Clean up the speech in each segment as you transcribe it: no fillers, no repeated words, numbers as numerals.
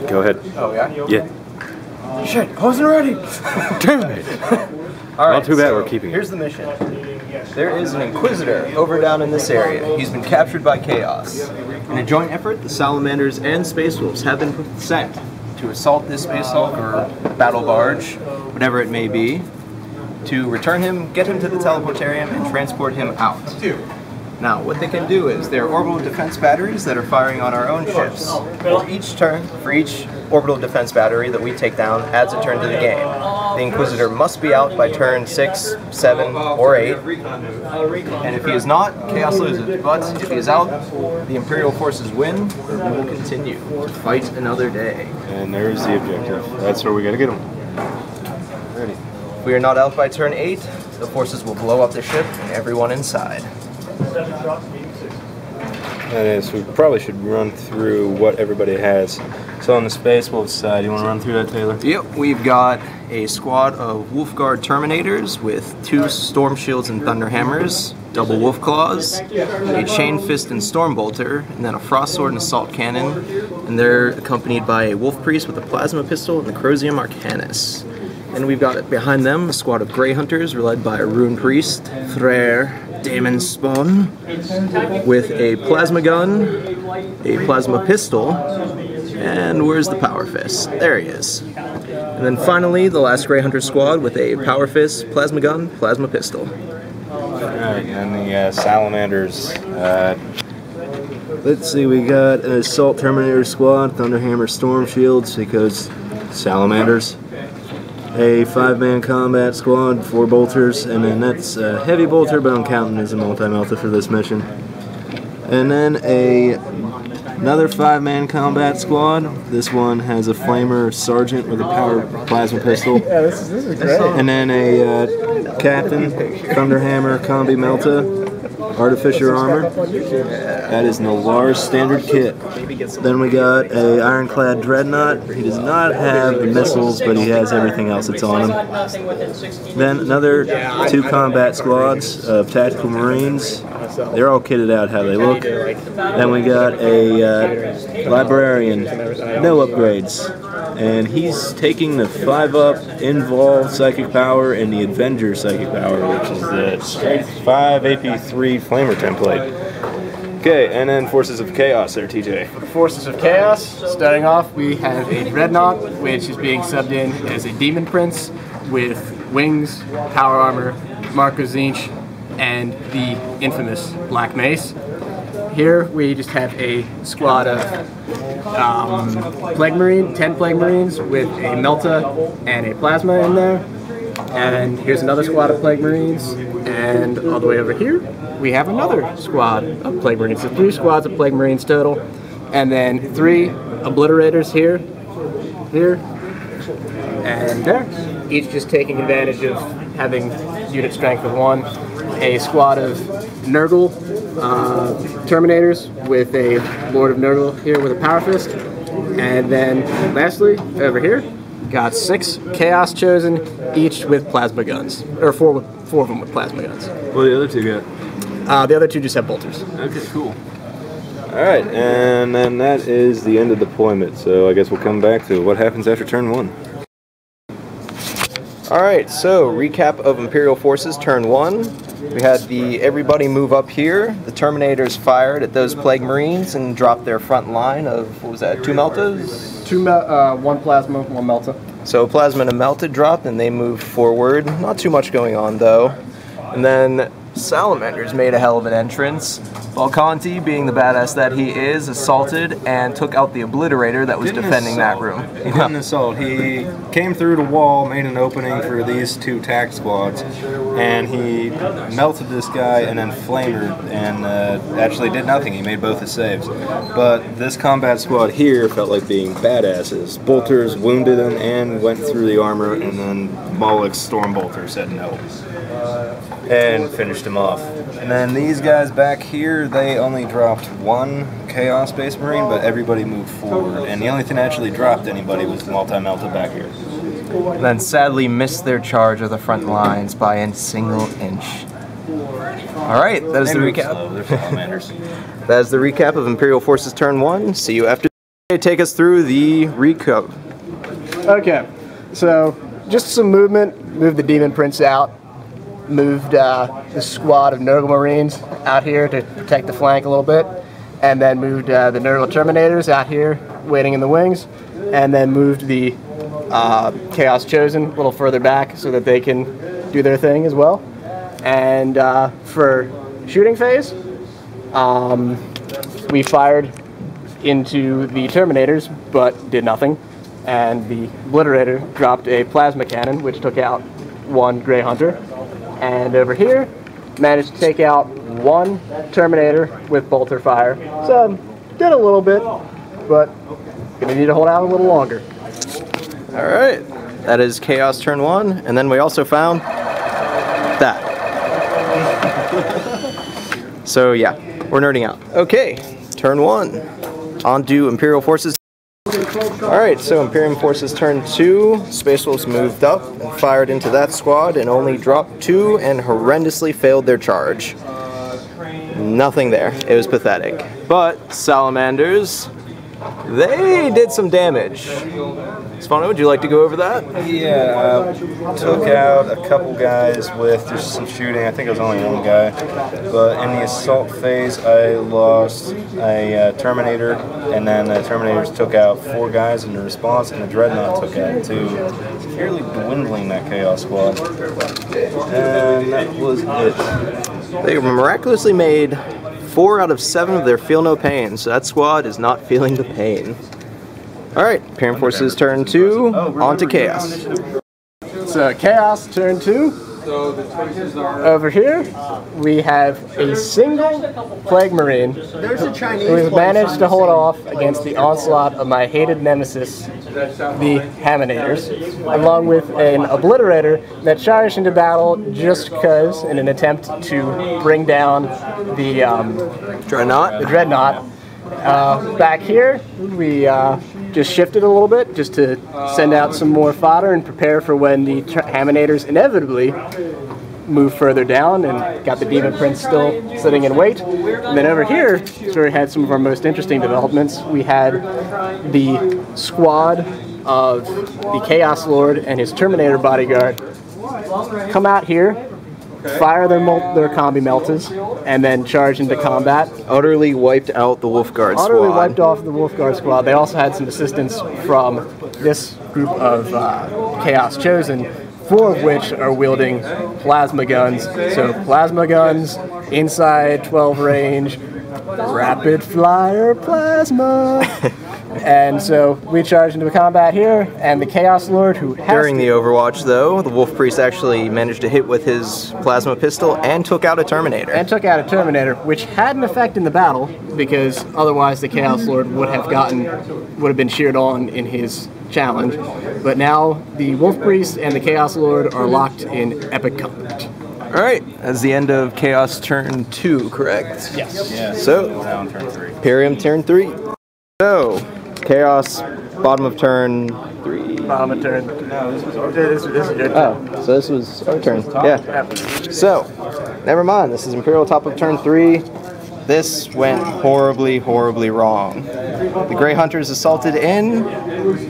Go ahead. Oh, yeah? Yeah. Shit, I wasn't ready! Damn it! Alright, Not too bad, we're keeping it. Here's the mission. There is an Inquisitor over down in this area. He's been captured by Chaos. In a joint effort, the Salamanders and Space Wolves have been sent to assault this Space Hulk or battle barge, whatever it may be, to return him, get him to the teleportarium, and transport him out. Now, what they can do is, there are orbital defense batteries that are firing on our own ships. For each orbital defense battery that we take down adds a turn to the game. The Inquisitor must be out by turn 6, 7, or 8. And if he is not, Chaos loses. But if he is out, the Imperial forces win, and we will continue to fight another day. And there's the objective. That's where we gotta get him. Ready. If we are not out by turn 8, the forces will blow up the ship and everyone inside. That is, we probably should run through what everybody has. So on the Space Wolves side, you want to run through that, Taylor? Yep, we've got a squad of Wolfguard Terminators with 2 Storm Shields and Thunder Hammers, double Wolf Claws, a Chain Fist and Storm Bolter, and then a Frost Sword and Assault Cannon. And they're accompanied by a Wolf Priest with a Plasma Pistol and the Crosium Arcanus. And we've got behind them a squad of Grey Hunters led by a Rune Priest, Freyr, Damon Spawn, with a Plasma Gun, a Plasma Pistol, and where's the Power Fist? There he is. And then finally, the last Grey Hunter squad with a Power Fist, Plasma Gun, Plasma Pistol. Alright, and the Salamanders. Let's see, we got an Assault Terminator squad, Thunderhammer Storm Shields, because Salamanders. A 5-man combat squad, 4 bolters, and then that's a heavy bolter, but I'm counting as a multi-melta for this mission. And then another 5-man combat squad. This one has a flamer sergeant with a power plasma pistol. Yeah, this is great. And then a captain, Thunderhammer, combi melta, artificer armor. That is Nolar's standard kit. Then we got a ironclad dreadnought. He does not have the missiles, but he has everything else that's on him. Then another 2 combat squads of tactical marines. They're all kitted out how they look. Then we got a librarian, no upgrades. And he's taking the 5-up Invol Psychic Power and the Avenger Psychic Power, which is the straight 5 AP3 Flamer template. Okay, and then Forces of Chaos there, TJ. For the Forces of Chaos, starting off, we have a Dreadnought, which is being subbed in as a Demon Prince with wings, power armor, Marco Zinch, and the infamous Black Mace. Here we just have a squad of 10 Plague Marines with a Melta and a Plasma in there. And here's another squad of Plague Marines. And all the way over here, we have another squad of Plague Marines. So 3 squads of Plague Marines total. And then 3 Obliterators here, and there. Each just taking advantage of having unit strength of 1. A squad of Nurgle Terminators with a Lord of Nurgle here with a Power Fist. And then lastly, over here, got 6 Chaos Chosen, each with plasma guns. Or 4 of them with plasma guns. What do the other 2 got? The other 2 just have bolters. Okay, cool. Alright, and then that is the end of deployment, so I guess we'll come back to what happens after turn 1. Alright, so recap of Imperial Forces turn 1. We had everybody move up here. The Terminators fired at those Plague Marines and dropped their front line of, what was that, 2 Meltas? 1 Plasma, 1 Melta. So Plasma and a Melta dropped and they moved forward. Not too much going on though. And then Salamanders made a hell of an entrance. Volcanti, being the badass that he is, assaulted and took out the Obliterator that was defending that room. He didn't assault. He came through the wall, made an opening for these 2 tac squads, and he melted this guy and then flamered and actually did nothing. He made both his saves. But this combat squad here felt like being badasses. Bolters wounded him and went through the armor, and then Moloch's Storm Bolter said no and finished him off. And then these guys back here, they only dropped 1 Chaos Space Marine, but everybody moved forward. And the only thing that actually dropped anybody was the multi-melta back here. And then sadly missed their charge of the front lines by a single inch. Alright, that is the recap. They're salamanders. That is the recap of Imperial Forces Turn 1. See you after. Take us through the recap. Okay, so just some movement. Moved the Demon Prince out. Moved the squad of Nurgle Marines out here to protect the flank a little bit. And then moved the Nurgle Terminators out here waiting in the wings. And then moved the Chaos Chosen a little further back so that they can do their thing as well. And for shooting phase, we fired into the Terminators but did nothing. And the Obliterator dropped a plasma cannon which took out one Grey Hunter. And over here, managed to take out one Terminator with bolter fire. So, did a little bit, but gonna need to hold out a little longer. Alright, that is Chaos Turn 1, and then we also found that. So yeah, we're nerding out. Okay, Turn 1, on to Imperial Forces. Alright, so Imperial Forces Turn 2, Space Wolves moved up and fired into that squad and only dropped 2 and horrendously failed their charge. Nothing there. It was pathetic. But Salamanders, they did some damage. Svano, would you like to go over that? Yeah, took out a couple guys with just some shooting. I think it was only one guy. But in the assault phase, I lost a Terminator, and then the Terminators took out 4 guys in response, and the Dreadnought took out 2. Fairly dwindling that Chaos squad. And that was it. They miraculously made 4 out of 7 of their Feel No Pain, so that squad is not feeling the pain. Alright, Imperial Forces Turn 2, on to Chaos. So Chaos Turn 2. Over here, we have a single Plague Marine who has managed to hold off against the onslaught of my hated nemesis, the Haminators, along with an Obliterator that charged into battle just because in an attempt to bring down the Dreadnought. Back here, we just shifted a little bit just to send out some more fodder and prepare for when the Haminators inevitably move further down, and got the Demon Prince still sitting in wait. And then over here is where we had some of our most interesting developments. We had the squad of the Chaos Lord and his Terminator bodyguard come out here, fire their combi meltas, and then charge into combat. Utterly wiped out the Wolfguard squad. Utterly wiped off the Wolfguard squad. They also had some assistance from this group of Chaos Chosen, 4 of which are wielding plasma guns. So plasma guns, inside 12 range, rapid flyer plasma. And so we charged into combat here, and the Chaos Lord, who has During the Overwatch, though, the Wolf Priest actually managed to hit with his plasma pistol and took out a Terminator. Which had an effect in the battle, because otherwise the Chaos Lord would have been sheared on in his challenge. But now the Wolf Priest and the Chaos Lord are locked in epic combat. Alright, that's the end of Chaos Turn 2, correct? Yes. Yeah, So, now on Turn 3. Imperium Turn 3. So, Chaos, bottom of turn 3. Bottom of turn. No, this was our This is your turn. Oh, so this was our turn. Yeah. So, never mind. This is Imperial top of turn 3. This went horribly, horribly wrong. The Grey Hunters assaulted in.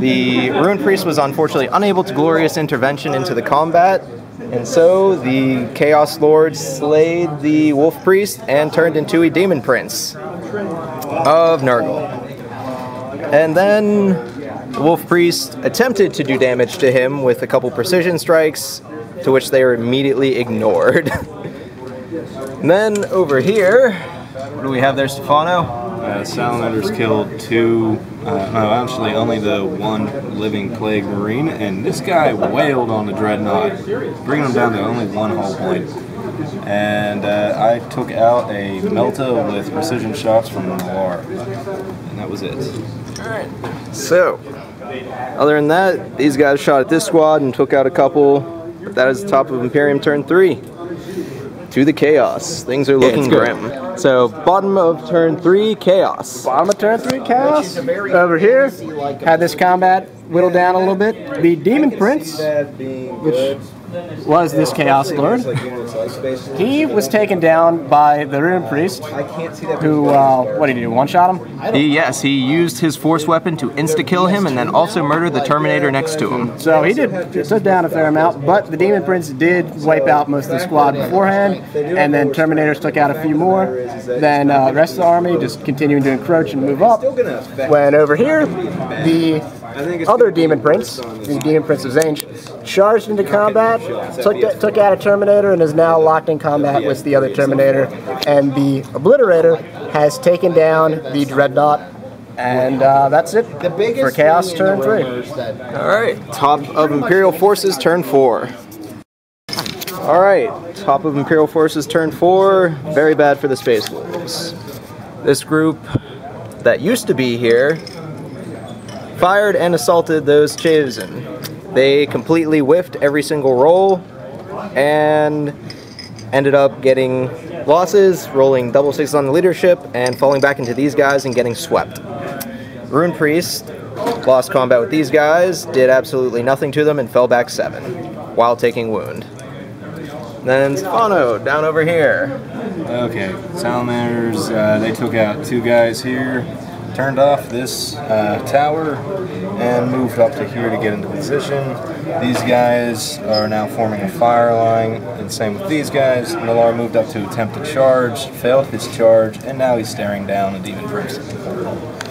The Ruin Priest was unfortunately unable to glorious intervention into the combat. And so the Chaos Lord slayed the Wolf Priest and turned into a Demon Prince of Nurgle. And then the Wolf Priest attempted to do damage to him with a couple precision strikes, to which they were immediately ignored. And then over here, what do we have there, Stefano? Salamanders killed 2, no, actually only the 1 living Plague Marine, and this guy wailed on the Dreadnought, bringing him down to only 1 hull point. And I took out a Melta with precision shots from Noir, and that was it. Alright, so, other than that, these guys shot at this squad and took out a couple, but that is the top of Imperium turn 3. To the Chaos. Things are looking grim. So, bottom of turn 3, Chaos. Bottom of turn 3, Chaos. Over here, had this combat whittled down a little bit. The Demon Prince, which was this Chaos Lord. He was taken down by the Rune Priest, who, what did he do, one-shot him? Yes, he used his force weapon to insta-kill him and then also murder the Terminator next to him. So he took down a fair amount, but the Demon Prince did wipe out most of the squad beforehand, and then Terminators took out a few more. Then the rest of the army just continuing to encroach and move up. When over here, the other Demon Prince, the Demon Prince of Zange, charged into combat, took out a Terminator, and is now locked in combat with the other Terminator. And the Obliterator has taken down the Dreadnought. And that's it for Chaos turn 3. Alright, top of Imperial Forces turn 4. Alright, top of Imperial Forces turn 4. Very bad for the Space Wolves. This group that used to be here fired and assaulted those Chosen. They completely whiffed every single roll and ended up getting losses, rolling double sixes on the leadership, and falling back into these guys and getting swept. Rune Priest lost combat with these guys, did absolutely nothing to them, and fell back 7 while taking wound. Then Stefano, down over here. Okay, Salamanders, they took out 2 guys here, turned off this tower, and moved up to here to get into position. These guys are now forming a fire line, and same with these guys. Millar moved up to attempt to charge, failed his charge, and now he's staring down a Demon Prince.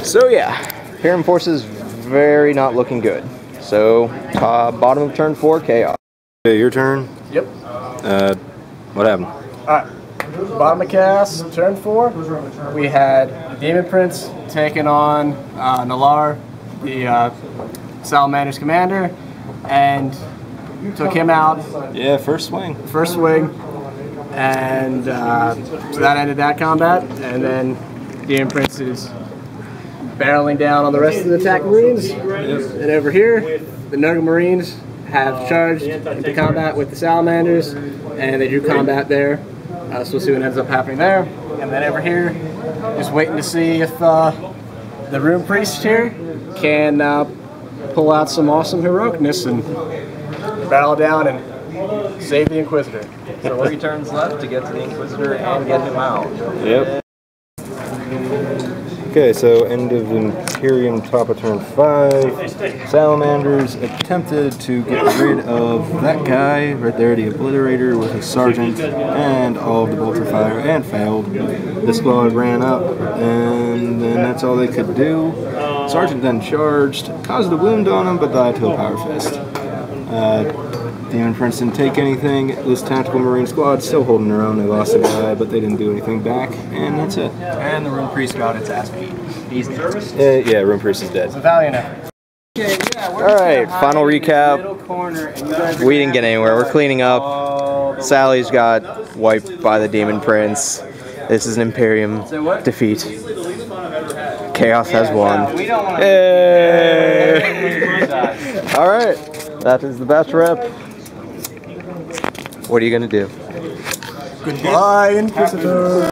So yeah, Imperium Forces very not looking good. So, bottom of turn 4, Chaos. Okay, your turn. Yep. What happened? Alright. Bottom of Chaos, turn 4. We had Demon Prince taking on Nalar, the Salamander's commander, and took him out. Yeah, first swing. First swing. And so that ended that combat. And then Demon Prince is barreling down on the rest of the attack Marines. And over here, the Noga Marines have charged into combat with the Salamanders, and they drew combat there. So we'll see what ends up happening there. And then over here, just waiting to see if the Rune Priest here can pull out some awesome heroicness and battle down and save the Inquisitor. So 3 turns left to get to the Inquisitor and get him out. Yep. Okay, so end of Imperium, top of turn 5. Salamanders attempted to get rid of that guy right there, the Obliterator, with his sergeant and all of the bolter fire, and failed. The squad ran up, and then that's all they could do. Sergeant then charged, caused a wound on him, but died to a power fist. Demon Prince didn't take anything. This tactical Marine squad still holding their own. They lost a guy, but they didn't do anything back, and that's it. And the Rune Priest got its ass beat. He's dead. Yeah, Rune Priest is dead. It's a valiant effort. Alright, final recap. We didn't get anywhere. We're cleaning up. Sally's got wiped by the Demon Prince. This is an Imperium defeat. Chaos has won. Yay! Alright, that is the Batrep. What are you gonna do? Goodbye, Inquisitor.